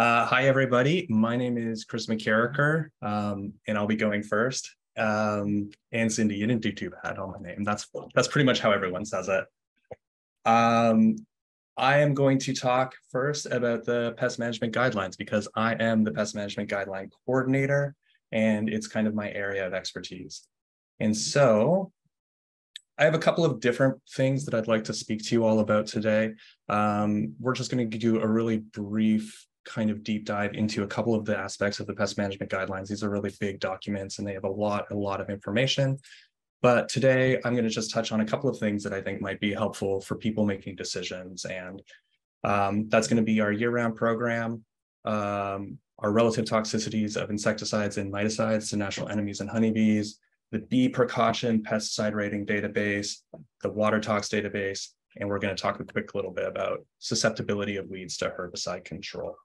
Hi, everybody. My name is Chris McKerracher, and I'll be going first. And Cindy, you didn't do too bad on my name. That's pretty much how everyone says it. I am going to talk first about the pest management guidelines because I am the pest management guideline coordinator, and it's kind of my area of expertise. And so I have a couple of different things that I'd like to speak to you all about today. We're just going to do a really brief kind of deep dive into a couple of the aspects of the pest management guidelines. These are really big documents and they have a lot of information. But today I'm going to just touch on a couple of things that I think might be helpful for people making decisions. And that's going to be our year-round program, our relative toxicities of insecticides and miticides to natural enemies and honeybees, the bee precaution pesticide rating database, the water tox database, and we're going to talk a quick little bit about susceptibility of weeds to herbicide control.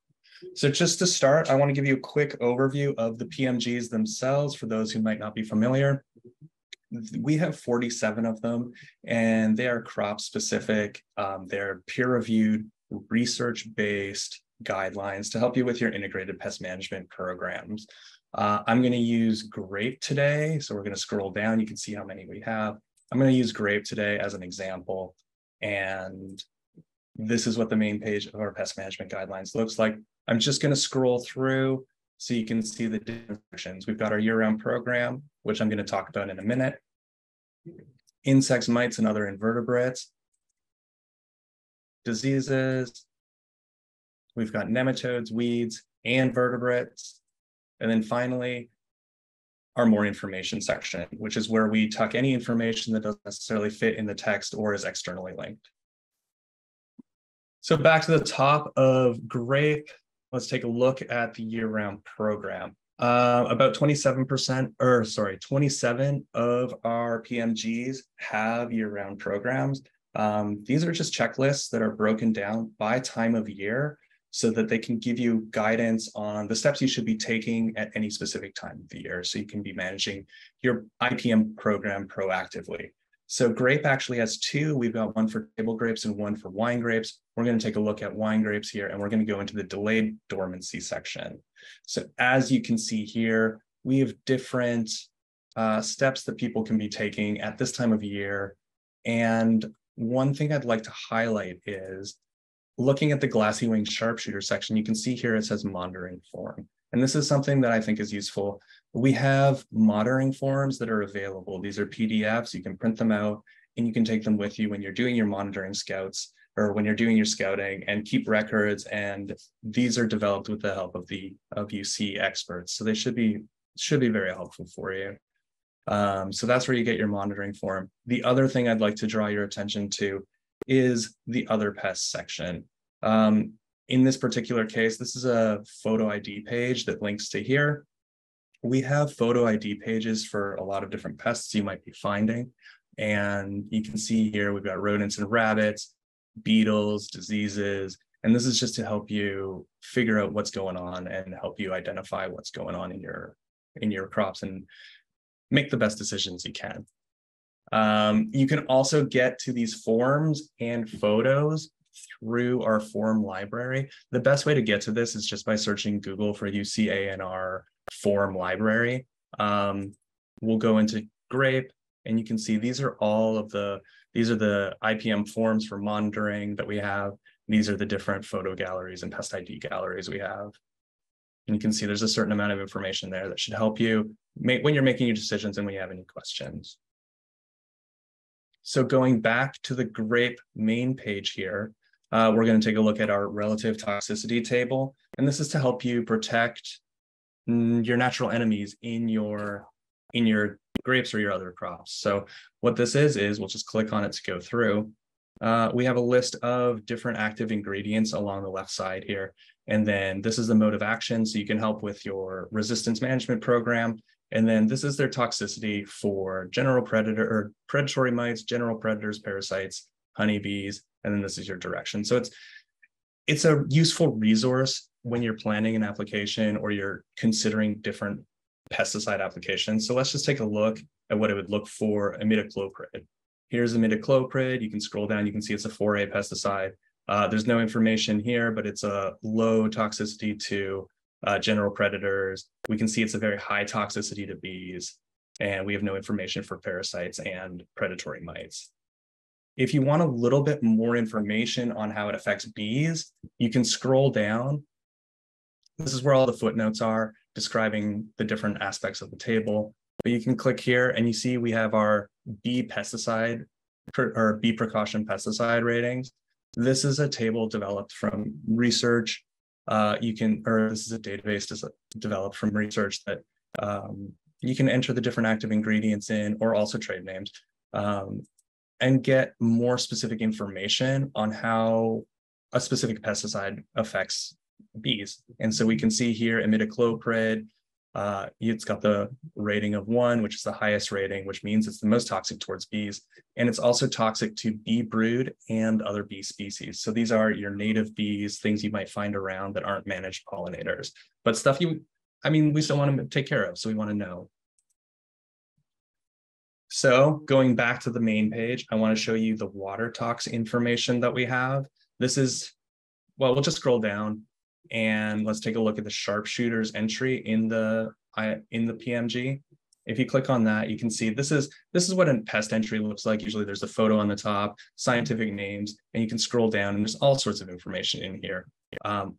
So just to start, I want to give you a quick overview of the PMGs themselves for those who might not be familiar. We have 47 of them, and they are crop specific. They're peer-reviewed, research-based guidelines to help you with your integrated pest management programs. I'm going to use grape today. So we're going to scroll down. You can see how many we have. I'm going to use grape today as an example. And this is what the main page of our pest management guidelines looks like. I'm just going to scroll through so you can see the different sections. We've got our year-round program, which I'm going to talk about in a minute. Insects, mites, and other invertebrates. Diseases. We've got nematodes, weeds, and vertebrates. And then finally, our more information section, which is where we tuck any information that doesn't necessarily fit in the text or is externally linked. So back to the top of grape, let's take a look at the year-round program. About 27 of our PMGs have year-round programs. These are just checklists that are broken down by time of year so that they can give you guidance on the steps you should be taking at any specific time of the year, so you can be managing your IPM program proactively. So grape actually has two. We've got one for table grapes and one for wine grapes. We're going to take a look at wine grapes here, and we're going to go into the delayed dormancy section. So as you can see here, we have different steps that people can be taking at this time of year. And one thing I'd like to highlight is looking at the glassy wing sharpshooter section. You can see here it says monitoring form. And this is something that I think is useful. We have monitoring forms that are available. These are PDFs. You can print them out and you can take them with you when you're doing your monitoring scouts or when you're doing your scouting and keep records. And these are developed with the help of UC experts. So they should be very helpful for you. So that's where you get your monitoring form. The other thing I'd like to draw your attention to is the other pests section. In this particular case, this is a photo ID page that links to here. We have photo ID pages for a lot of different pests you might be finding. And you can see here, we've got rodents and rabbits, beetles, diseases. And this is just to help you figure out what's going on and help you identify what's going on in your crops and make the best decisions you can. You can also get to these forms and photos through our form library. The best way to get to this is just by searching Google for UCANR form library. We'll go into grape and you can see these are the IPM forms for monitoring that we have. These are the different photo galleries and pest ID galleries we have. And you can see there's a certain amount of information there that should help you when you're making your decisions and when you have any questions. So going back to the grape main page here, we're going to take a look at our relative toxicity table. And this is to help you protect your natural enemies in your grapes or your other crops. So what this is we'll just click on it to go through. We have a list of different active ingredients along the left side here. And then this is the mode of action. So you can help with your resistance management program. And then this is their toxicity for general predator or predatory mites, general predators, parasites, honeybees, and then this is your direction. So it's a useful resource when you're planning an application or you're considering different pesticide applications. So let's just take a look at what it would look for imidacloprid. Here's imidacloprid. You can scroll down, you can see it's a 4A pesticide. There's no information here, but it's a low toxicity to general predators. We can see it's a very high toxicity to bees, and we have no information for parasites and predatory mites. If you want a little bit more information on how it affects bees, you can scroll down. This is where all the footnotes are describing the different aspects of the table. But you can click here and you see we have our bee pesticide or bee precaution pesticide ratings. This is a table developed from research. This is a database developed from research that you can enter the different active ingredients in, or also trade names, and get more specific information on how a specific pesticide affects bees. And so we can see here imidacloprid, it's got the rating of 1, which is the highest rating, which means it's the most toxic towards bees. And it's also toxic to bee brood and other bee species. So these are your native bees, things you might find around that aren't managed pollinators, but stuff we still want to take care of. So we want to know. So going back to the main page, I want to show you the water tox information that we have. This is, well, we'll just scroll down and let's take a look at the sharpshooters entry in the PMG. If you click on that, you can see this is what a pest entry looks like. Usually there's a photo on the top, scientific names, and you can scroll down and there's all sorts of information in here.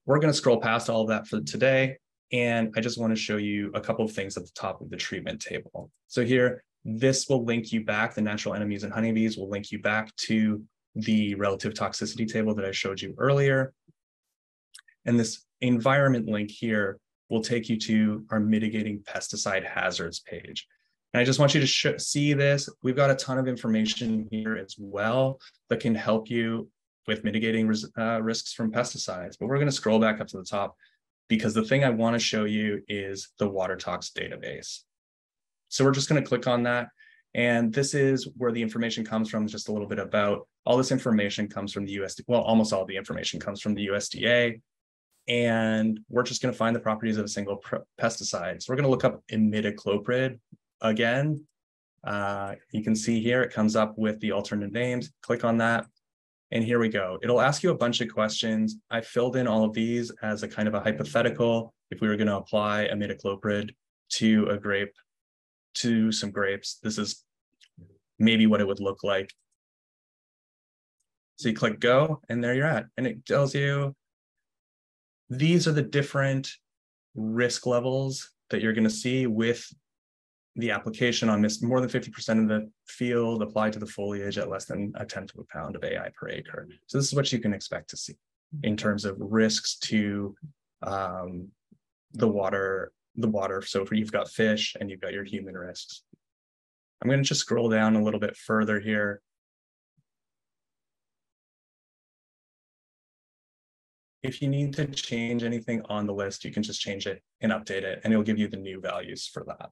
We're going to scroll past all of that for today. And I just want to show you a couple of things at the top of the treatment table. So here, this will link you back, the natural enemies and honeybees will link you back to the relative toxicity table that I showed you earlier. And this environment link here will take you to our mitigating pesticide hazards page. And I just want you to see this. We've got a ton of information here as well that can help you with mitigating risks from pesticides. But we're going to scroll back up to the top because the thing I want to show you is the water tox database. So we're just going to click on that. And this is where the information comes from, just a little bit about all this information comes from the USDA. Well, almost all the information comes from the USDA. And we're just going to find the properties of a single pesticide. So we're going to look up imidacloprid again. You can see here, it comes up with the alternate names. Click on that. And here we go. It'll ask you a bunch of questions. I filled in all of these as a kind of a hypothetical. If we were going to apply imidacloprid to a grape, to some grapes, this is maybe what it would look like. So you click go, and there you're at. And it tells you these are the different risk levels that you're going to see with the application on this. More than 50% of the field applied to the foliage at less than 1/10 of a pound of AI per acre. So this is what you can expect to see in terms of risks to the water. So if you've got fish and you've got your human risks. I'm going to just scroll down a little bit further here. If you need to change anything on the list, you can just change it and update it, and it'll give you the new values for that.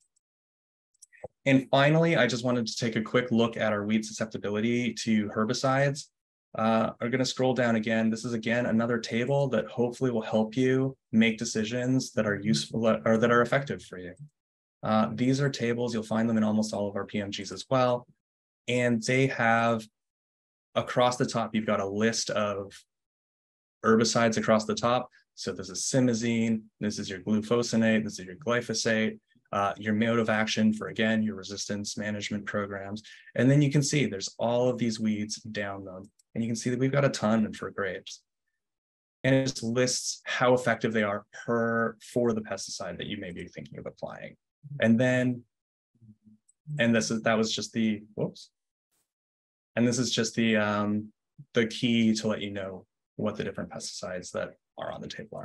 And finally, I just wanted to take a quick look at our weed susceptibility to herbicides. I'm going to scroll down again. This is, again, another table that hopefully will help you make decisions that are useful or that are effective for you. These are tables. You'll find them in almost all of our PMGs as well. And they have, across the top, you've got a list of herbicides across the top. So this is simazine, this is your glufosinate, this is your glyphosate, your mode of action for, again, your resistance management programs. And then you can see there's all of these weeds down them. And you can see that we've got a ton for grapes. And it just lists how effective they are for the pesticide that you may be thinking of applying. And then, that was just the, whoops. And this is just the key to let you know what the different pesticides that are on the table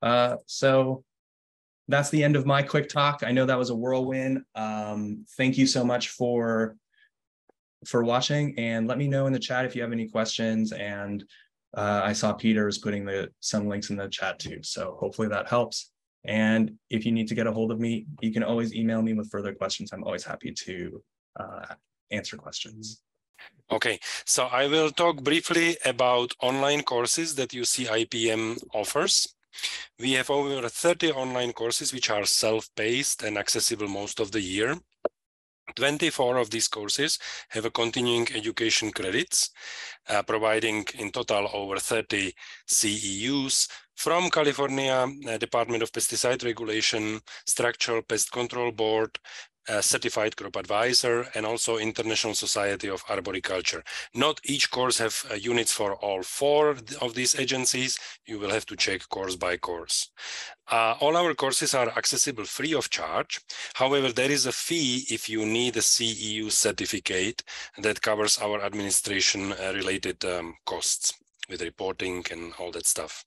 are. So that's the end of my quick talk. I know that was a whirlwind. Thank you so much for watching, and let me know in the chat if you have any questions. And I saw Peter was putting some links in the chat too, so hopefully that helps. And if you need to get a hold of me, you can always email me with further questions. I'm always happy to answer questions. Okay, so I will talk briefly about online courses that UC IPM offers. We have over 30 online courses which are self-paced and accessible most of the year. 24 of these courses have a continuing education credits, providing in total over 30 CEUs from California Department of Pesticide Regulation, Structural Pest Control Board, Certified Crop Advisor, and also International Society of Arboriculture. Not each course have units for all 4 of these agencies. You will have to check course by course. All our courses are accessible free of charge. However, there is a fee if you need a CEU certificate that covers our administration related costs with reporting and all that stuff.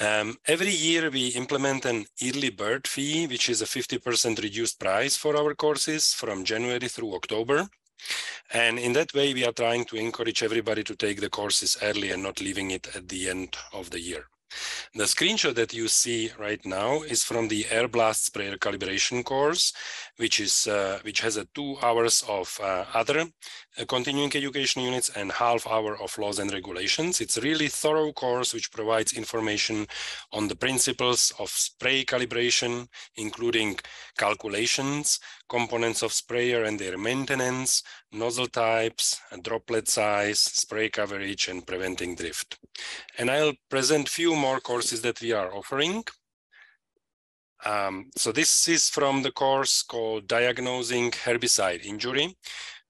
Every year we implement an early bird fee, which is a 50% reduced price for our courses from January through October. And in that way, we are trying to encourage everybody to take the courses early and not leaving it at the end of the year. The screenshot that you see right now is from the Air Blast Sprayer Calibration course, which has 2 hours of other continuing education units and ½ hour of laws and regulations. It's a really thorough course which provides information on the principles of spray calibration, including calculations, components of sprayer and their maintenance, nozzle types, droplet size, spray coverage, and preventing drift. And I'll present few more courses that we are offering. So this is from the course called Diagnosing Herbicide Injury,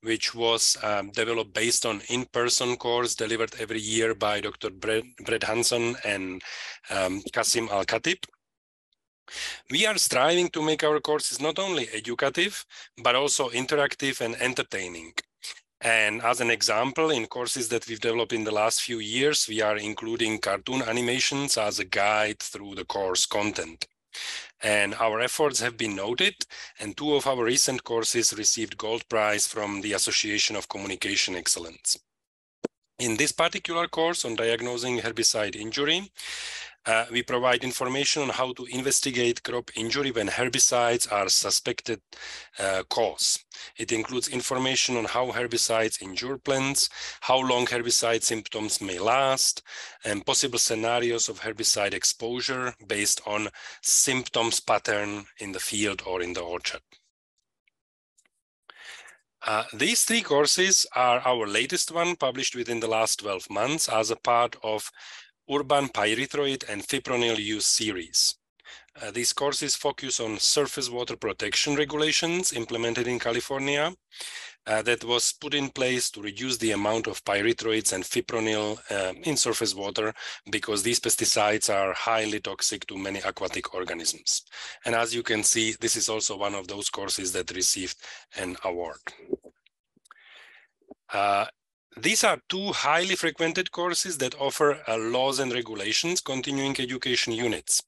which was developed based on in-person course delivered every year by Dr. Brett Hanson and Qasim Al-Khatib. We are striving to make our courses not only educative, but also interactive and entertaining. And as an example, in courses that we've developed in the last few years, we are including cartoon animations as a guide through the course content. And our efforts have been noted, and 2 of our recent courses received Gold Prize from the Association of Communication Excellence. In this particular course on diagnosing herbicide injury, we provide information on how to investigate crop injury when herbicides are suspected cause. It includes information on how herbicides injure plants, how long herbicide symptoms may last, and possible scenarios of herbicide exposure based on symptoms pattern in the field or in the orchard. These 3 courses are our latest one, published within the last 12 months as a part of Urban Pyrethroid and Fipronil Use series. These courses focus on surface water protection regulations implemented in California that was put in place to reduce the amount of pyrethroids and fipronil in surface water, because these pesticides are highly toxic to many aquatic organisms. And as you can see, this is also one of those courses that received an award. These are 2 highly frequented courses that offer laws and regulations continuing education units.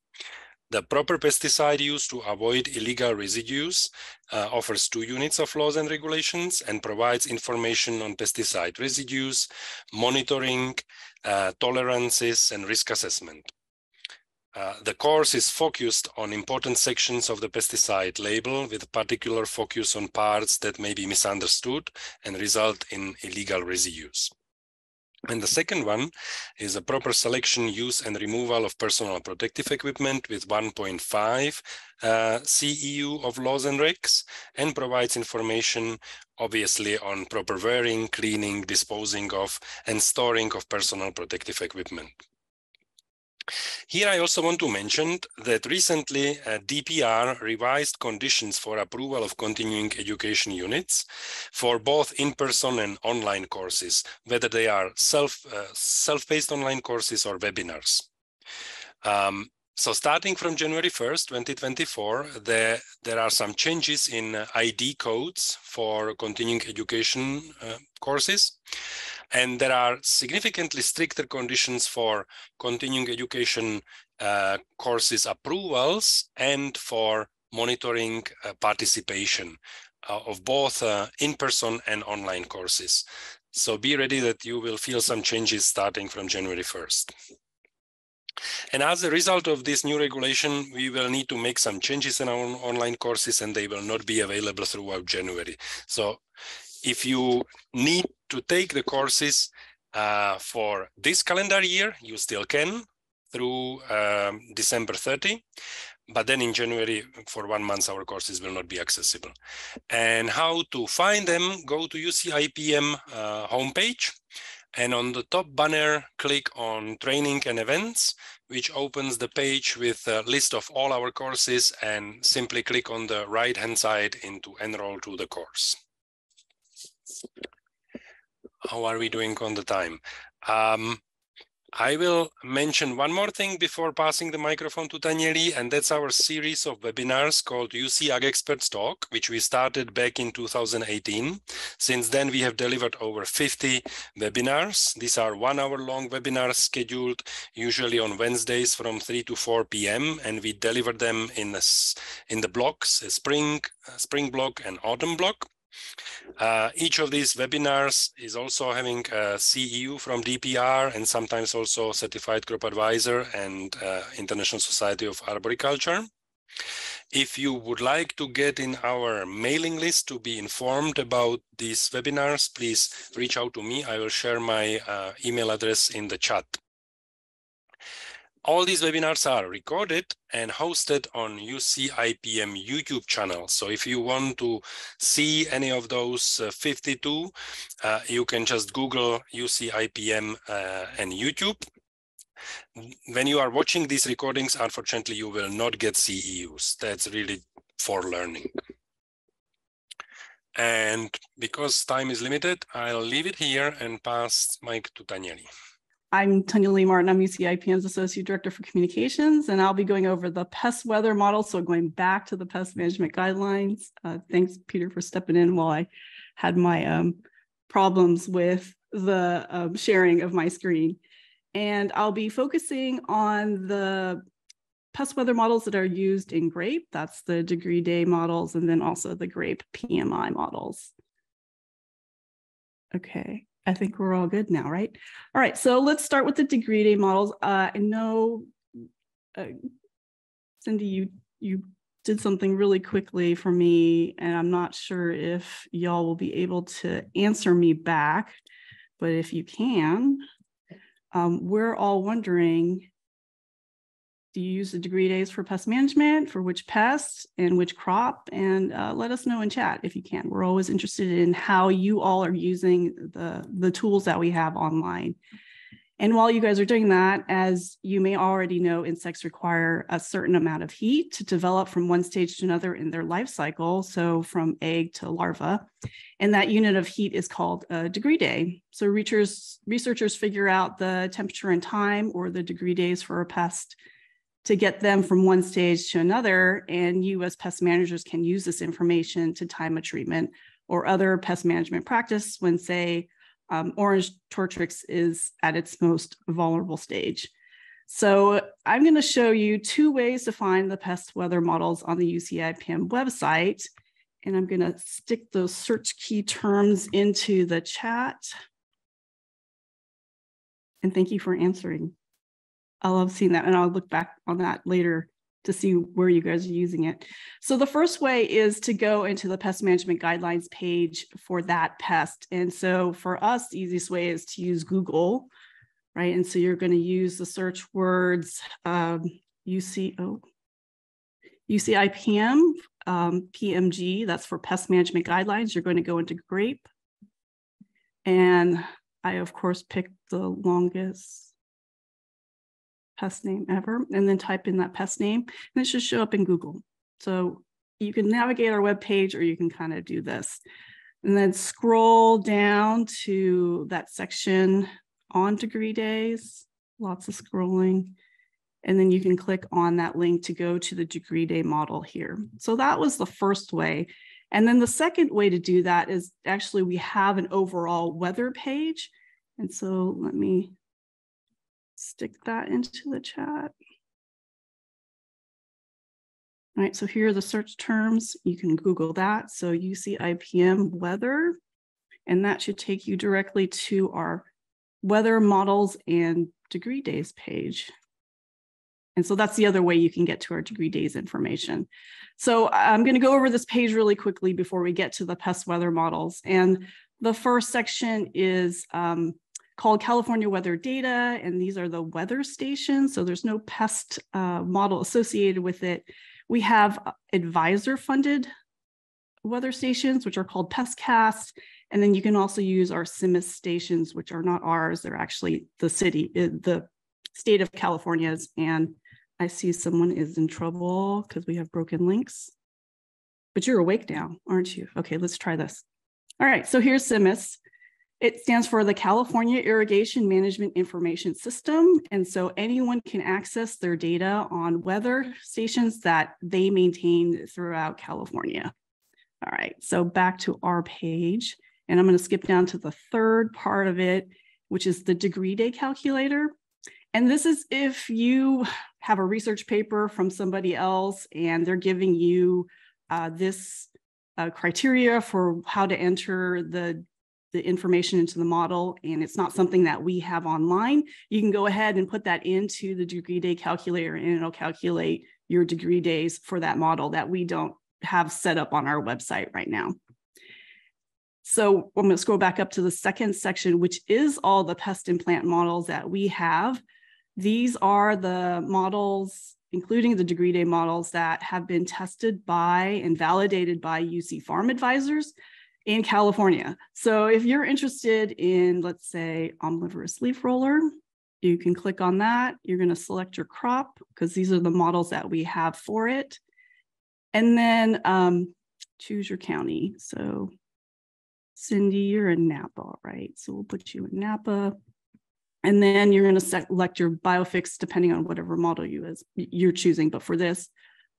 The proper pesticide use to avoid illegal residues offers 2 units of laws and regulations and provides information on pesticide residues, monitoring, tolerances, and risk assessment. The course is focused on important sections of the pesticide label with particular focus on parts that may be misunderstood and result in illegal residues. And the second one is a proper selection, use, and removal of personal protective equipment with 1.5 CEU of laws and regs, and provides information, obviously, on proper wearing, cleaning, disposing of, and storing of personal protective equipment. Here I also want to mention that recently DPR revised conditions for approval of continuing education units for both in-person and online courses, whether they are self-paced online courses or webinars. So starting from January 1st, 2024, there are some changes in ID codes for continuing education courses. And there are significantly stricter conditions for continuing education courses approvals and for monitoring participation of both in-person and online courses. So be ready that you will feel some changes starting from January 1st. And as a result of this new regulation, we will need to make some changes in our online courses, and they will not be available throughout January. So if you need to take the courses for this calendar year, you still can. through December 30. But then in January, for 1 month, our courses will not be accessible. And how to find them, go to UC IPM homepage. And on the top banner, click on Training and Events, which opens the page with a list of all our courses, and simply click on the right-hand side into Enroll to the course. How are we doing on the time? I will mention one more thing before passing the microphone to Tunyalee, and that's our series of webinars called UC Ag Experts Talk, which we started back in 2018. Since then, we have delivered over 50 webinars. These are 1 hour long webinars scheduled usually on Wednesdays from 3 to 4 p.m. And we deliver them in the blocks, a spring block and autumn block. Each of these webinars is also having a CEU from DPR and sometimes also Certified Crop Advisor and International Society of Arboriculture. If you would like to get in our mailing list to be informed about these webinars, please reach out to me. I will share my email address in the chat. All these webinars are recorded and hosted on UC IPM YouTube channel. So if you want to see any of those 52, you can just Google UC IPM and YouTube. When you are watching these recordings, unfortunately, you will not get CEUs. That's really for learning. And because time is limited, I'll leave it here and pass mic to Tunyalee. I'm Tunyalee Martin. I'm UC IPM's Associate Director for Communications, and I'll be going over the pest weather model. So going back to the pest management guidelines. Thanks, Peter, for stepping in while I had my problems with the sharing of my screen. And I'll be focusing on the pest weather models that are used in grape. That's the degree day models, and then also the grape PMI models. Okay. I think we're all good now, right? All right, so let's start with the degree day models. I know, Cindy, you did something really quickly for me, and I'm not sure if y'all will be able to answer me back, but if you can, we're all wondering, do you use the degree days for pest management, for which pests and which crop? And let us know in chat if you can. We're always interested in how you all are using the tools that we have online. And while you guys are doing that, as you may already know, insects require a certain amount of heat to develop from one stage to another in their life cycle, so from egg to larva. And that unit of heat is called a degree day. So researchers figure out the temperature and time, or the degree days for a pest, to get them from one stage to another, and you as pest managers can use this information to time a treatment or other pest management practice when, say, orange tortrix is at its most vulnerable stage. So I'm going to show you 2 ways to find the pest weather models on the UC IPM website, and I'm going to stick those search key terms into the chat. And thank you for answering. I love seeing that, and I'll look back on that later to see where you guys are using it. So the first way is to go into the pest management guidelines page for that pest. And so for us, the easiest way is to use Google, right? And so you're going to use the search words UC IPM, PMG, that's for pest management guidelines. You're going to go into grape. And I, of course, picked the longest pest name ever, and then type in that pest name, and it should show up in Google. So you can navigate our webpage, or you can kind of do this. And then scroll down to that section on degree days, lots of scrolling. And then you can click on that link to go to the degree day model here. So that was the first way. And then the second way to do that is actually we have an overall weather page. And so let me stick that into the chat. All right, so here are the search terms. You can Google that. So UC IPM weather, and that should take you directly to our weather models and degree days page. And so that's the other way you can get to our degree days information. So I'm going to go over this page really quickly before we get to the pest weather models. And the first section is called California Weather Data, and these are the weather stations. So there's no pest model associated with it. We have advisor-funded weather stations, which are called PestCast. And then you can also use our CIMIS stations, which are not ours. They're actually the state of California's. And I see someone is in trouble because we have broken links. But you're awake now, aren't you? Okay, let's try this. All right, so here's CIMIS. It stands for the California Irrigation Management Information System. And so anyone can access their data on weather stations that they maintain throughout California. All right, so back to our page. And I'm going to skip down to the third part of it, which is the degree day calculator. And this is if you have a research paper from somebody else and they're giving you this criteria for how to enter the information into the model, and it's not something that we have online, you can go ahead and put that into the degree day calculator and it'll calculate your degree days for that model that we don't have set up on our website right now. So I'm going to scroll back up to the second section, which is all the pest and plant models that we have. These are the models, including the degree day models, that have been tested by and validated by UC Farm Advisors in California. So if you're interested in, let's say, omnivorous leaf roller, you can click on that. You're going to select your crop because these are the models that we have for it. And then choose your county. So Cindy, you're in Napa, right? So we'll put you in Napa. And then you're going to select your biofix depending on whatever model you're choosing. But for this,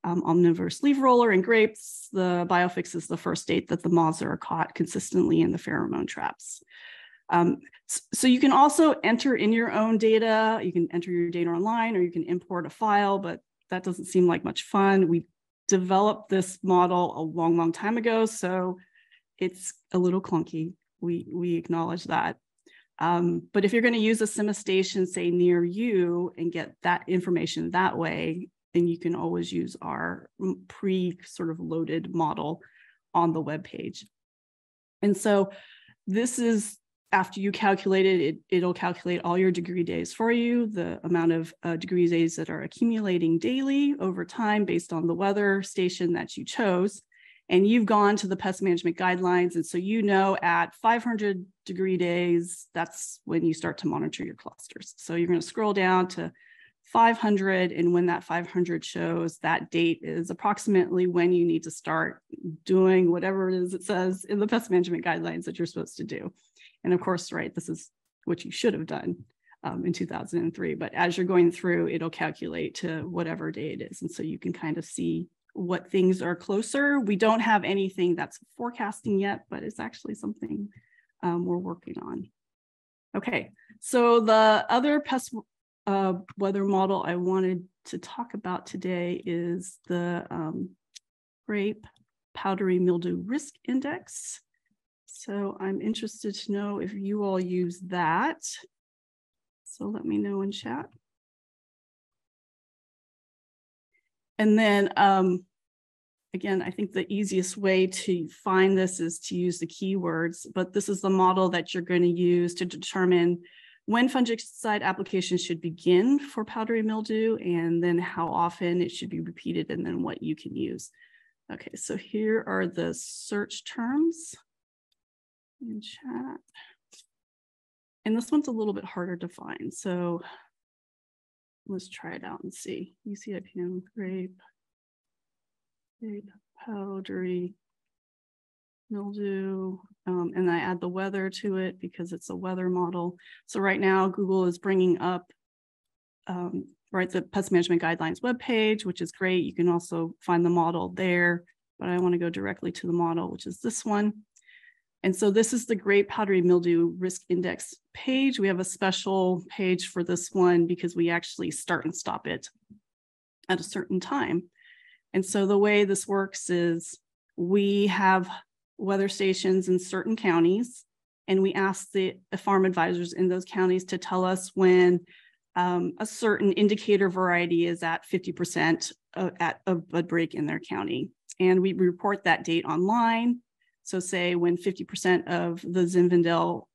omnivorous leaf roller and grapes, the biofix is the first date that the moths are caught consistently in the pheromone traps. So you can also enter in your own data. You can enter your data online, or you can import a file, but that doesn't seem like much fun. We developed this model a long, long time ago, so it's a little clunky. We acknowledge that. But if you're going to use a CIMIS station, say near you, and get that information that way, then you can always use our sort of loaded model on the web page. And so this is after you calculate it, it'll calculate all your degree days for you, the amount of degree days that are accumulating daily over time based on the weather station that you chose. And you've gone to the pest management guidelines. And so you know at 500 degree days, that's when you start to monitor your clusters. So you're going to scroll down to 500. And when that 500 shows, that date is approximately when you need to start doing whatever it is it says in the pest management guidelines that you're supposed to do. And of course, right, this is what you should have done in 2003. But as you're going through, it'll calculate to whatever day it is. And so you can kind of see what things are closer. We don't have anything that's forecasting yet, but it's actually something we're working on. Okay, so the other pest weather model I wanted to talk about today is the grape powdery mildew risk index. So I'm interested to know if you all use that. So let me know in chat. And then again, I think the easiest way to find this is to use the keywords, but this is the model that you're going to use to determine when fungicide application should begin for powdery mildew, and then how often it should be repeated, and then what you can use. Okay, so here are the search terms in chat. And this one's a little bit harder to find. So let's try it out and see. UC IPM, grape powdery mildew, and I add the weather to it because it's a weather model. So right now Google is bringing up right, the pest management guidelines webpage, which is great. You can also find the model there, but I want to go directly to the model, which is this one. And so this is the grape powdery mildew risk index page. We have a special page for this one because we actually start and stop it at a certain time. And so the way this works is we have weather stations in certain counties, and we ask the farm advisors in those counties to tell us when a certain indicator variety is at 50% at a bud break in their county. And we report that date online. So say when 50% of the Zinfandel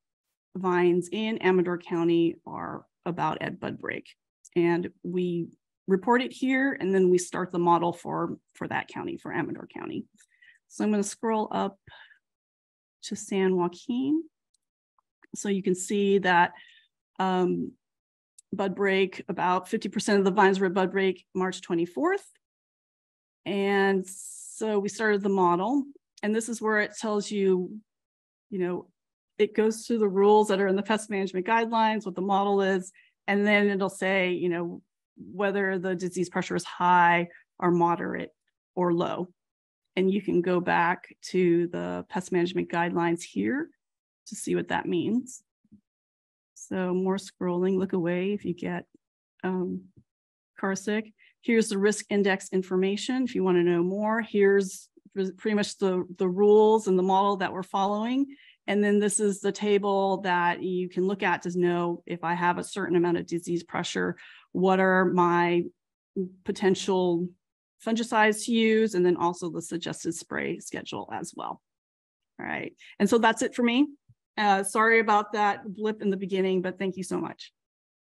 vines in Amador County are about at bud break. And we report it here, and then we start the model for that county, for Amador County. So I'm going to scroll up to San Joaquin. So you can see that bud break, about 50% of the vines were at bud break March 24th. And so we started the model, and this is where it tells you, it goes through the rules that are in the pest management guidelines, what the model is, and then it'll say, whether the disease pressure is high or moderate or low. And you can go back to the pest management guidelines here to see what that means. So more scrolling, look away if you get car sick. Here's the risk index information. If you want to know more, here's pretty much the rules and the model that we're following. And then this is the table that you can look at to know if I have a certain amount of disease pressure, what are my potential fungicides to use, and then also the suggested spray schedule as well. All right, and so that's it for me. Sorry about that blip in the beginning, but thank you so much.